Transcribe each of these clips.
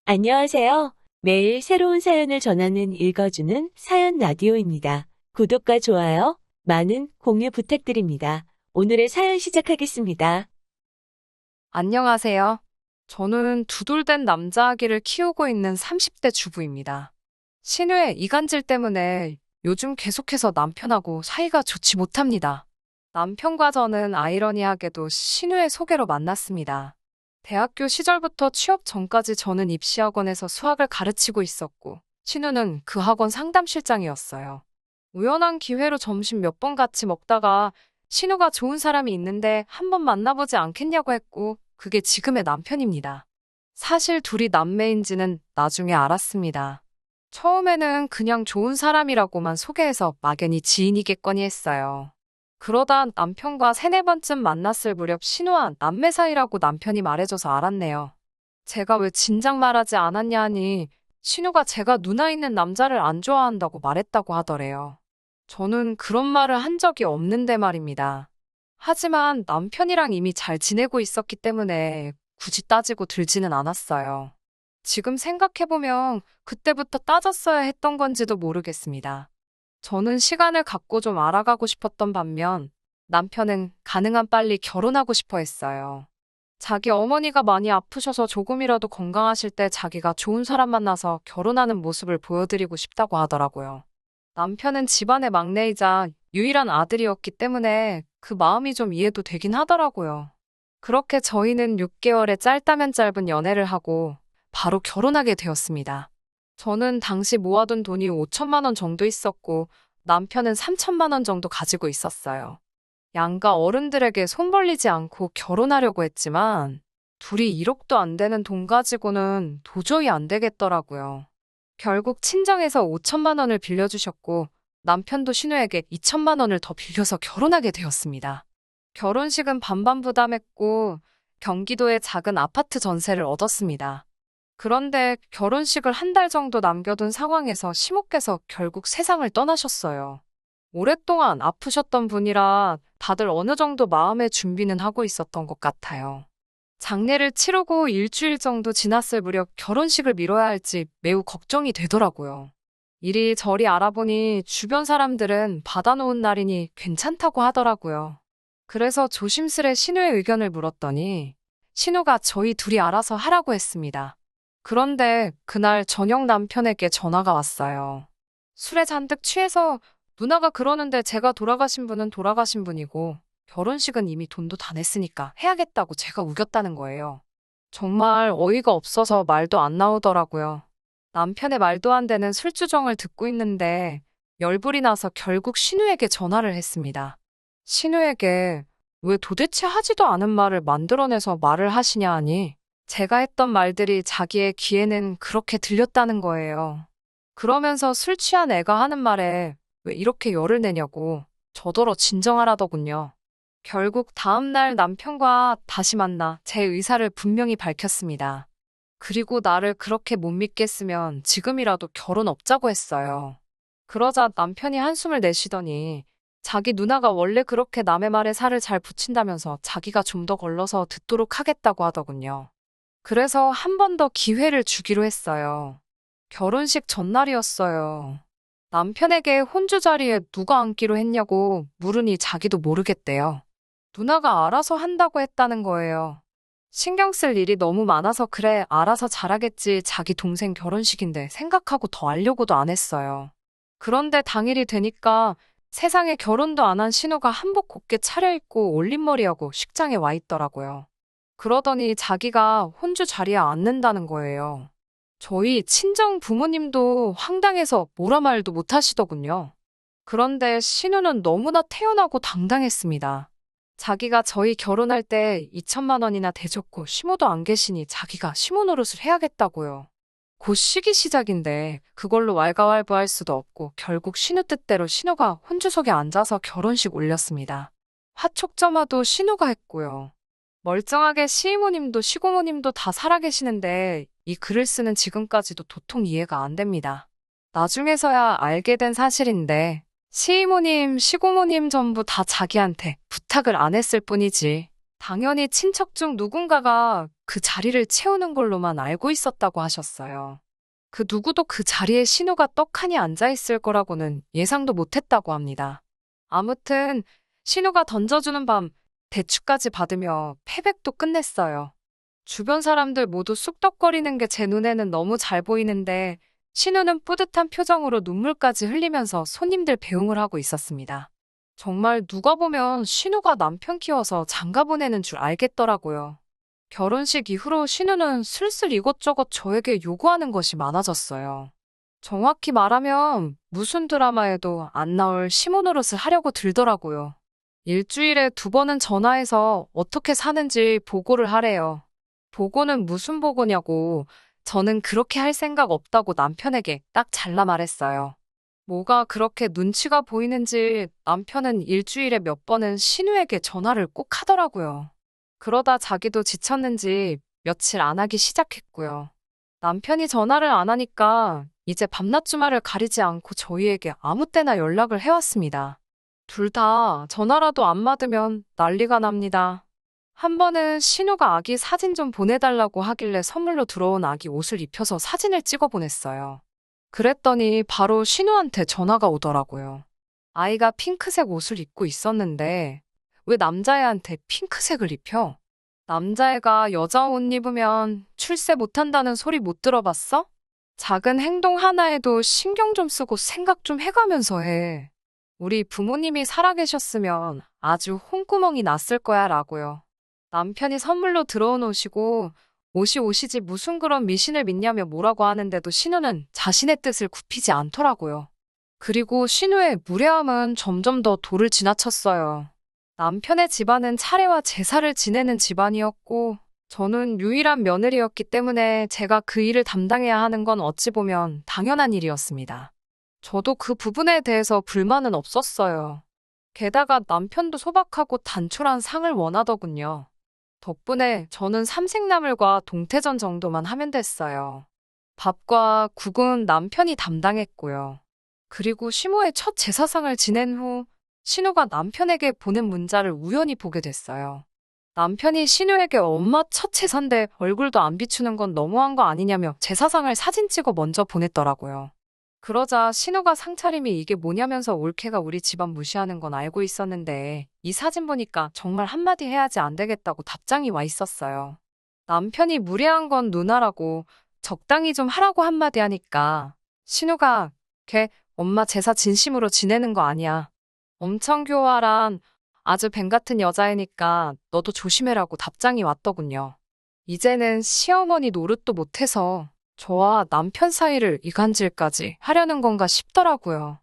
안녕하세요. 매일 새로운 사연을 전하는 읽어주는 사연 라디오입니다. 구독과 좋아요, 많은 공유 부탁드립니다. 오늘의 사연 시작하겠습니다. 안녕하세요. 저는 두돌된 남자 아기를 키우고 있는 30대 주부입니다. 신우의 이간질 때문에 요즘 계속해서 남편하고 사이가 좋지 못합니다. 남편과 저는 아이러니하게도 신우의 소개로 만났습니다. 대학교 시절부터 취업 전까지 저는 입시학원에서 수학을 가르치고 있었고, 신우는 그 학원 상담실장이었어요. 우연한 기회로 점심 몇 번 같이 먹다가 신우가 좋은 사람이 있는데 한번 만나보지 않겠냐고 했고, 그게 지금의 남편입니다. 사실 둘이 남매인지는 나중에 알았습니다. 처음에는 그냥 좋은 사람이라고만 소개해서 막연히 지인이겠거니 했어요. 그러다 남편과 세네 번쯤 만났을 무렵 신우와 남매 사이라고 남편이 말해줘서 알았네요. 제가 왜 진작 말하지 않았냐 하니 신우가 제가 누나 있는 남자를 안 좋아한다고 말했다고 하더래요. 저는 그런 말을 한 적이 없는데 말입니다. 하지만 남편이랑 이미 잘 지내고 있었기 때문에 굳이 따지고 들지는 않았어요. 지금 생각해보면 그때부터 따졌어야 했던 건지도 모르겠습니다. 저는 시간을 갖고 좀 알아가고 싶었던 반면 남편은 가능한 빨리 결혼하고 싶어 했어요. 자기 어머니가 많이 아프셔서 조금이라도 건강하실 때 자기가 좋은 사람 만나서 결혼하는 모습을 보여드리고 싶다고 하더라고요. 남편은 집안의 막내이자 유일한 아들이었기 때문에 그 마음이 좀 이해도 되긴 하더라고요. 그렇게 저희는 6개월의 짧다면 짧은 연애를 하고 바로 결혼하게 되었습니다. 저는 당시 모아둔 돈이 5천만 원 정도 있었고 남편은 3천만 원 정도 가지고 있었어요. 양가 어른들에게 손 벌리지 않고 결혼하려고 했지만 둘이 1억도 안 되는 돈 가지고는 도저히 안 되겠더라고요. 결국 친정에서 5천만 원을 빌려주셨고 남편도 신우에게 2천만 원을 더 빌려서 결혼하게 되었습니다. 결혼식은 반반 부담했고 경기도에 작은 아파트 전세를 얻었습니다. 그런데 결혼식을 한 달 정도 남겨둔 상황에서 시모께서 결국 세상을 떠나셨어요. 오랫동안 아프셨던 분이라 다들 어느 정도 마음의 준비는 하고 있었던 것 같아요. 장례를 치르고 일주일 정도 지났을 무렵 결혼식을 미뤄야 할지 매우 걱정이 되더라고요. 이리저리 알아보니 주변 사람들은 받아놓은 날이니 괜찮다고 하더라고요. 그래서 조심스레 신우의 의견을 물었더니 신우가 저희 둘이 알아서 하라고 했습니다. 그런데 그날 저녁 남편에게 전화가 왔어요. 술에 잔뜩 취해서 누나가 그러는데 제가 돌아가신 분은 돌아가신 분이고 결혼식은 이미 돈도 다 냈으니까 해야겠다고 제가 우겼다는 거예요. 정말 어이가 없어서 말도 안 나오더라고요. 남편의 말도 안 되는 술주정을 듣고 있는데 열불이 나서 결국 신우에게 전화를 했습니다. 신우에게 왜 도대체 하지도 않은 말을 만들어내서 말을 하시냐 하니 제가 했던 말들이 자기의 귀에는 그렇게 들렸다는 거예요. 그러면서 술 취한 애가 하는 말에 왜 이렇게 열을 내냐고 저더러 진정하라더군요. 결국 다음날 남편과 다시 만나 제 의사를 분명히 밝혔습니다. 그리고 나를 그렇게 못 믿겠으면 지금이라도 결혼 없자고 했어요. 그러자 남편이 한숨을 내쉬더니 자기 누나가 원래 그렇게 남의 말에 살을 잘 붙인다면서 자기가 좀 더 걸러서 듣도록 하겠다고 하더군요. 그래서 한 번 더 기회를 주기로 했어요. 결혼식 전날이었어요. 남편에게 혼주 자리에 누가 앉기로 했냐고 물으니 자기도 모르겠대요. 누나가 알아서 한다고 했다는 거예요. 신경 쓸 일이 너무 많아서 그래, 알아서 잘하겠지. 자기 동생 결혼식인데 생각하고 더 알려고도 안 했어요. 그런데 당일이 되니까 세상에 결혼도 안 한 신우가 한복 곱게 차려입고 올림머리하고 식장에 와 있더라고요. 그러더니 자기가 혼주 자리에 앉는다는 거예요. 저희 친정 부모님도 황당해서 뭐라 말도 못 하시더군요. 그런데 신우는 너무나 태연하고 당당했습니다. 자기가 저희 결혼할 때 2천만 원이나 대줬고 시모도 안 계시니 자기가 시모 노릇을 해야겠다고요. 곧 시기 시작인데 그걸로 왈가왈부할 수도 없고 결국 신우 뜻대로 신우가 혼주석에 앉아서 결혼식 올렸습니다. 화촉점화도 신우가 했고요. 멀쩡하게 시이모님도 시고모님도 다 살아계시는데 이 글을 쓰는 지금까지도 도통 이해가 안 됩니다. 나중에서야 알게 된 사실인데 시이모님, 시고모님 전부 다 자기한테 부탁을 안 했을 뿐이지. 당연히 친척 중 누군가가 그 자리를 채우는 걸로만 알고 있었다고 하셨어요. 그 누구도 그 자리에 신우가 떡하니 앉아있을 거라고는 예상도 못했다고 합니다. 아무튼 신우가 던져주는 밤 대추까지 받으며 패백도 끝냈어요. 주변 사람들 모두 쑥덕거리는 게 제 눈에는 너무 잘 보이는데 신우는 뿌듯한 표정으로 눈물까지 흘리면서 손님들 배웅을 하고 있었습니다. 정말 누가 보면 신우가 남편 키워서 장가 보내는 줄 알겠더라고요. 결혼식 이후로 신우는 슬슬 이것저것 저에게 요구하는 것이 많아졌어요. 정확히 말하면 무슨 드라마에도 안 나올 시모 노릇을 하려고 들더라고요. 일주일에 2번은 전화해서 어떻게 사는지 보고를 하래요. 보고는 무슨 보고냐고 저는 그렇게 할 생각 없다고 남편에게 딱 잘라 말했어요. 뭐가 그렇게 눈치가 보이는지 남편은 일주일에 몇 번은 신우에게 전화를 꼭 하더라고요. 그러다 자기도 지쳤는지 며칠 안 하기 시작했고요. 남편이 전화를 안 하니까 이제 밤낮 주말을 가리지 않고 저희에게 아무 때나 연락을 해왔습니다. 둘 다 전화라도 안 받으면 난리가 납니다. 한 번은 신우가 아기 사진 좀 보내달라고 하길래 선물로 들어온 아기 옷을 입혀서 사진을 찍어 보냈어요. 그랬더니 바로 신우한테 전화가 오더라고요. 아이가 핑크색 옷을 입고 있었는데 왜 남자애한테 핑크색을 입혀? 남자애가 여자 옷 입으면 출세 못한다는 소리 못 들어봤어? 작은 행동 하나에도 신경 좀 쓰고 생각 좀 해가면서 해. 우리 부모님이 살아계셨으면 아주 홍구멍이 났을 거야 라고요. 남편이 선물로 들어온 옷이고 옷이 옷이지 무슨 그런 미신을 믿냐며 뭐라고 하는데도 신우는 자신의 뜻을 굽히지 않더라고요. 그리고 신우의 무례함은 점점 더 도를 지나쳤어요. 남편의 집안은 차례와 제사를 지내는 집안이었고 저는 유일한 며느리였기 때문에 제가 그 일을 담당해야 하는 건 어찌 보면 당연한 일이었습니다. 저도 그 부분에 대해서 불만은 없었어요. 게다가 남편도 소박하고 단촐한 상을 원하더군요. 덕분에 저는 삼색나물과 동태전 정도만 하면 됐어요. 밥과 국은 남편이 담당했고요. 그리고 시모의 첫 제사상을 지낸 후 신우가 남편에게 보낸 문자를 우연히 보게 됐어요. 남편이 신우에게 엄마 첫 제사인데 얼굴도 안 비추는 건 너무한 거 아니냐며 제사상을 사진 찍어 먼저 보냈더라고요. 그러자 신우가 상차림이 이게 뭐냐면서 올케가 우리 집안 무시하는 건 알고 있었는데 이 사진 보니까 정말 한마디 해야지 안 되겠다고 답장이 와 있었어요. 남편이 무례한 건 누나라고 적당히 좀 하라고 한마디 하니까 신우가 걔 엄마 제사 진심으로 지내는 거 아니야. 엄청 교활한 아주 뱀 같은 여자애니까 너도 조심해라고 답장이 왔더군요. 이제는 시어머니 노릇도 못해서 저와 남편 사이를 이간질까지 하려는 건가 싶더라고요.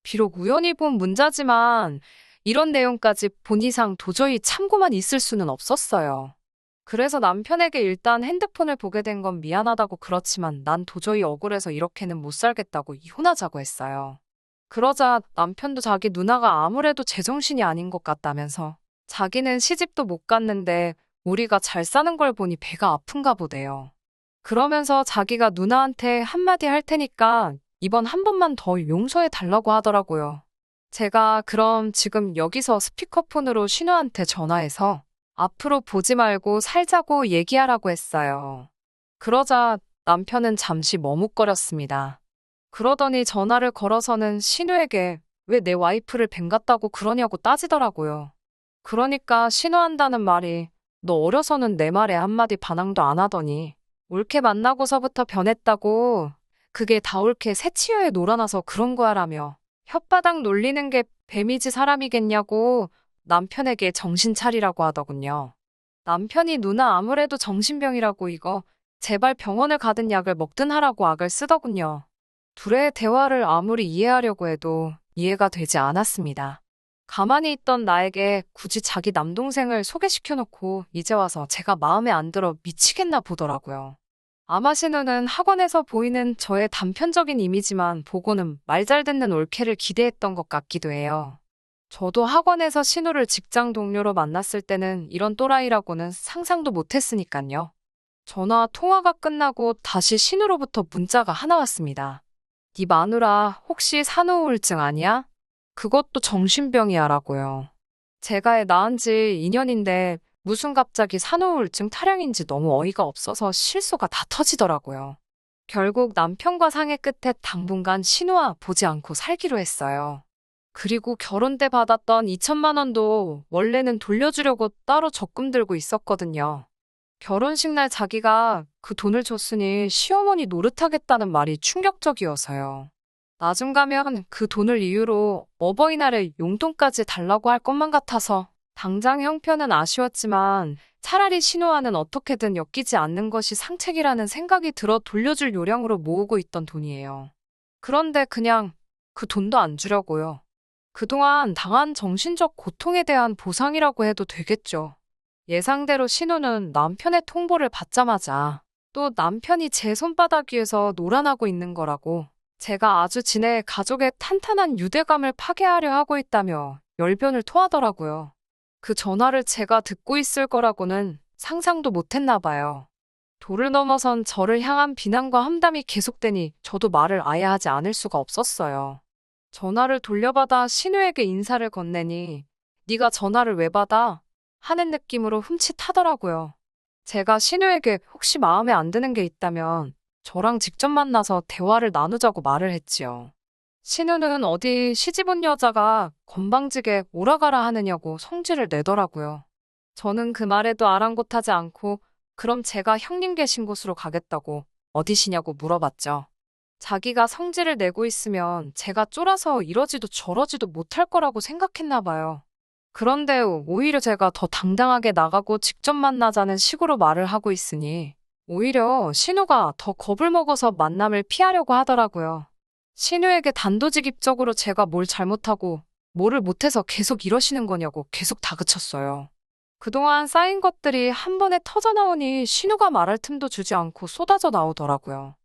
비록 우연히 본 문자지만 이런 내용까지 본 이상 도저히 참고만 있을 수는 없었어요. 그래서 남편에게 일단 핸드폰을 보게 된 건 미안하다고 그렇지만 난 도저히 억울해서 이렇게는 못 살겠다고 이혼하자고 했어요. 그러자 남편도 자기 누나가 아무래도 제정신이 아닌 것 같다면서 자기는 시집도 못 갔는데 우리가 잘 사는 걸 보니 배가 아픈가 보대요. 그러면서 자기가 누나한테 한마디 할 테니까 이번 한 번만 더 용서해 달라고 하더라고요. 제가 그럼 지금 여기서 스피커폰으로 신우한테 전화해서 앞으로 보지 말고 살자고 얘기하라고 했어요. 그러자 남편은 잠시 머뭇거렸습니다. 그러더니 전화를 걸어서는 신우에게 왜 내 와이프를 뱀 같다고 그러냐고 따지더라고요. 그러니까 신우한다는 말이 너 어려서는 내 말에 한마디 반항도 안 하더니 올케 만나고서부터 변했다고 그게 다 올케 새치여에 놀아나서 그런 거야라며 혓바닥 놀리는 게 뱀이지 사람이겠냐고 남편에게 정신 차리라고 하더군요. 남편이 누나 아무래도 정신병이라고 이거 제발 병원을 가든 약을 먹든 하라고 악을 쓰더군요. 둘의 대화를 아무리 이해하려고 해도 이해가 되지 않았습니다. 가만히 있던 나에게 굳이 자기 남동생을 소개시켜놓고 이제 와서 제가 마음에 안 들어 미치겠나 보더라고요. 아마 신우는 학원에서 보이는 저의 단편적인 이미지만 보고는 말 잘 듣는 올케를 기대했던 것 같기도 해요. 저도 학원에서 신우를 직장 동료로 만났을 때는 이런 또라이라고는 상상도 못했으니까요. 전화 통화가 끝나고 다시 신우로부터 문자가 하나 왔습니다. 네 마누라 혹시 산후우울증 아니야? 그것도 정신병이야 라고요. 제가 애 낳은 지 2년인데 무슨 갑자기 산후우울증 타령인지 너무 어이가 없어서 실수가 다 터지더라고요. 결국 남편과 상의 끝에 당분간 신우아 보지 않고 살기로 했어요. 그리고 결혼 때 받았던 2천만 원도 원래는 돌려주려고 따로 적금 들고 있었거든요. 결혼식 날 자기가 그 돈을 줬으니 시어머니 노릇하겠다는 말이 충격적이어서요. 나중 가면 그 돈을 이유로 어버이날에 용돈까지 달라고 할 것만 같아서 당장 형편은 아쉬웠지만 차라리 신우와는 어떻게든 엮이지 않는 것이 상책이라는 생각이 들어 돌려줄 요량으로 모으고 있던 돈이에요. 그런데 그냥 그 돈도 안 주려고요. 그동안 당한 정신적 고통에 대한 보상이라고 해도 되겠죠. 예상대로 신우는 남편의 통보를 받자마자 또 남편이 제 손바닥 위에서 놀아나고 있는 거라고 제가 아주 지네 가족의 탄탄한 유대감을 파괴하려 하고 있다며 열변을 토하더라고요. 그 전화를 제가 듣고 있을 거라고는 상상도 못했나 봐요. 도를 넘어선 저를 향한 비난과 험담이 계속되니 저도 말을 아예 하지 않을 수가 없었어요. 전화를 돌려받아 신우에게 인사를 건네니 네가 전화를 왜 받아? 하는 느낌으로 흠칫하더라고요. 제가 신우에게 혹시 마음에 안 드는 게 있다면 저랑 직접 만나서 대화를 나누자고 말을 했지요. 신우는 어디 시집 온 여자가 건방지게 오라가라 하느냐고 성질을 내더라고요. 저는 그 말에도 아랑곳하지 않고 그럼 제가 형님 계신 곳으로 가겠다고 어디시냐고 물어봤죠. 자기가 성질을 내고 있으면 제가 쫄아서 이러지도 저러지도 못할 거라고 생각했나 봐요. 그런데 오히려 제가 더 당당하게 나가고 직접 만나자는 식으로 말을 하고 있으니 오히려 신우가 더 겁을 먹어서 만남을 피하려고 하더라고요. 신우에게 단도직입적으로 제가 뭘 잘못하고 뭐를 못해서 계속 이러시는 거냐고 계속 다그쳤어요. 그동안 쌓인 것들이 한 번에 터져나오니 신우가 말할 틈도 주지 않고 쏟아져 나오더라고요.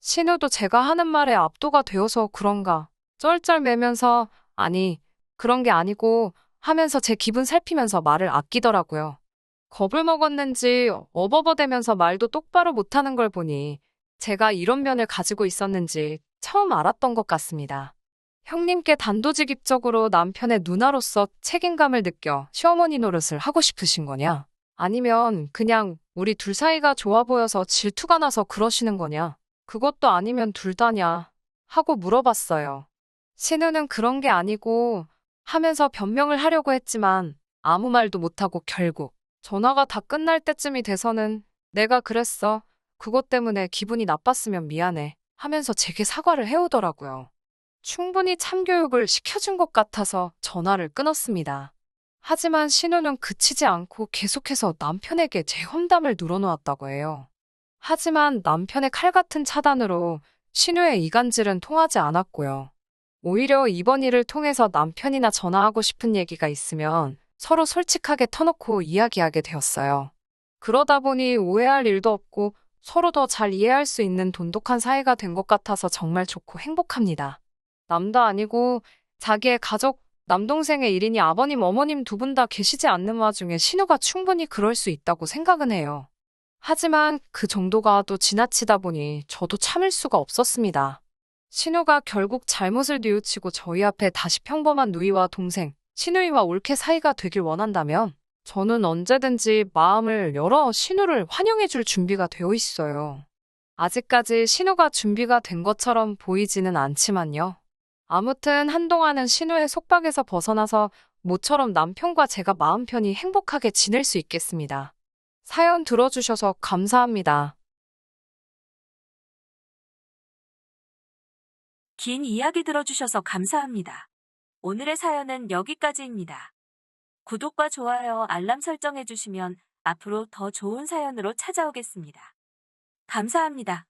신우도 제가 하는 말에 압도가 되어서 그런가 쩔쩔매면서 아니 그런 게 아니고 하면서 제 기분 살피면서 말을 아끼더라고요. 겁을 먹었는지 어버버대면서 말도 똑바로 못하는 걸 보니 제가 이런 면을 가지고 있었는지 처음 알았던 것 같습니다. 형님께 단도직입적으로 남편의 누나로서 책임감을 느껴 시어머니 노릇을 하고 싶으신 거냐? 아니면 그냥 우리 둘 사이가 좋아 보여서 질투가 나서 그러시는 거냐? 그것도 아니면 둘 다냐? 하고 물어봤어요. 신우는 그런 게 아니고 하면서 변명을 하려고 했지만 아무 말도 못하고 결국 전화가 다 끝날 때쯤이 돼서는 내가 그랬어. 그것 때문에 기분이 나빴으면 미안해. 하면서 제게 사과를 해오더라고요. 충분히 참교육을 시켜준 것 같아서 전화를 끊었습니다. 하지만 신우는 그치지 않고 계속해서 남편에게 제 험담을 늘어놓았다고 해요. 하지만 남편의 칼 같은 차단으로 신우의 이간질은 통하지 않았고요. 오히려 이번 일을 통해서 남편이나 전화하고 싶은 얘기가 있으면 서로 솔직하게 터놓고 이야기하게 되었어요. 그러다 보니 오해할 일도 없고 서로 더 잘 이해할 수 있는 돈독한 사이가 된 것 같아서 정말 좋고 행복합니다. 남도 아니고 자기의 가족, 남동생의 일이니 아버님, 어머님 두 분 다 계시지 않는 와중에 신우가 충분히 그럴 수 있다고 생각은 해요. 하지만 그 정도가 또 지나치다 보니 저도 참을 수가 없었습니다. 신우가 결국 잘못을 뉘우치고 저희 앞에 다시 평범한 누이와 동생, 시누이와 올케 사이가 되길 원한다면 저는 언제든지 마음을 열어 신우를 환영해줄 준비가 되어 있어요. 아직까지 신우가 준비가 된 것처럼 보이지는 않지만요. 아무튼 한동안은 신우의 속박에서 벗어나서 모처럼 남편과 제가 마음 편히 행복하게 지낼 수 있겠습니다. 사연 들어주셔서 감사합니다. 긴 이야기 들어주셔서 감사합니다. 오늘의 사연은 여기까지입니다. 구독과 좋아요, 알람 설정해주시면 앞으로 더 좋은 사연으로 찾아오겠습니다. 감사합니다.